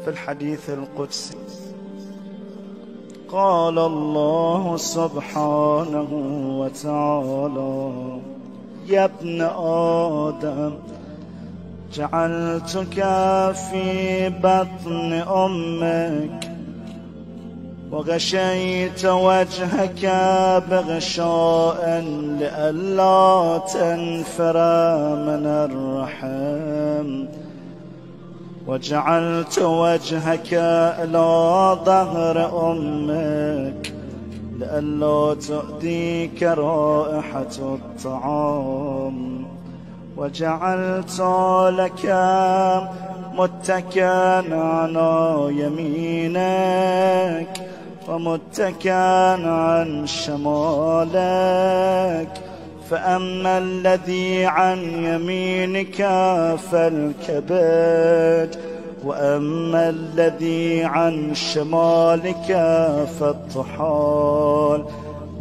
في الحديث القدسي قال الله سبحانه وتعالى: يا ابن آدم جعلتك في بطن أمك وغشيت وجهك بغشاء لئلا تنفر من الرحم، وجعلت وجهك إلى ظهر أمك لئلا تؤذيك رائحة الطعام، وجعلت لك متكئا على يمينك ومتكئا عن شمالك، فأما الذي عن يمينك فالكبد، وأما الذي عن شمالك فالطحال،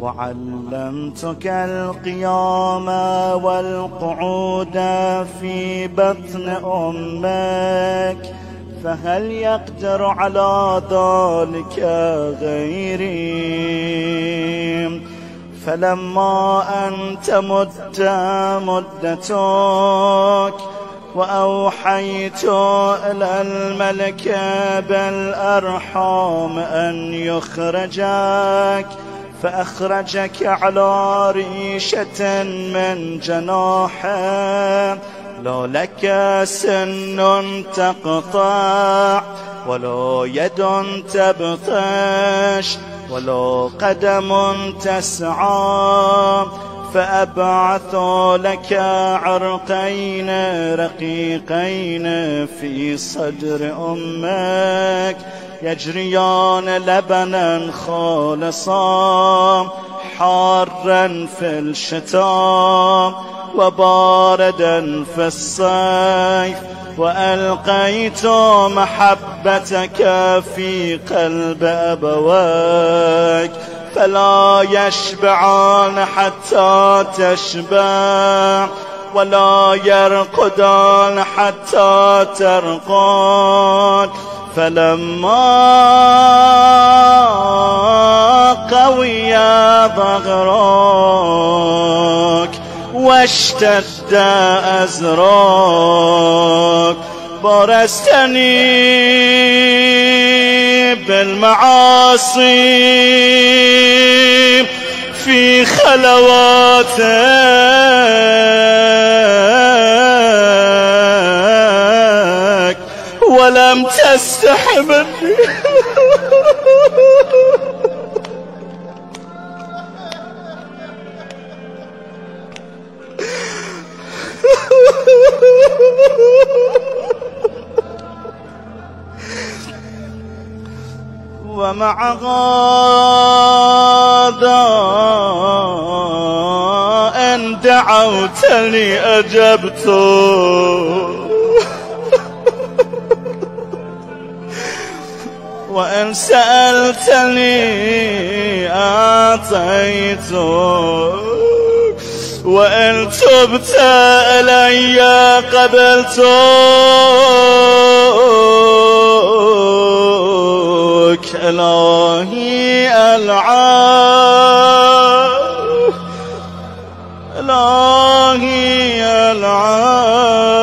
وعلمتك القيام والقعود في بطن أمك، فهل يقدر على ذلك غيري؟ فلما أن تمد مدتك وأوحيت إلى الملك بالأرحام أن يخرجك، فأخرجك على ريشة من جناحه، لا لك سن تقطع ولا يد تبطش ولا قدم تسعى، فأبعث لك عرقين رقيقين في صدر أمك يجريان لبنا خالصا حارا في الشتاء وباردا في الصيف، وألقيت محبتك في قلب أبويك فلا يشبعان حتى تشبع ولا يرقدان حتى ترقد، فلما قوي ظهرك واشتد أزرك برزتني بالمعاصي في خلواتك ولم تستح مني. ومع هذا إن دعوتني أجبت وإن سألتني أعطيت وإن تبت إلي قبلتك. إلهي العاب إلهي العاب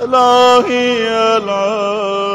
إلهي العاب.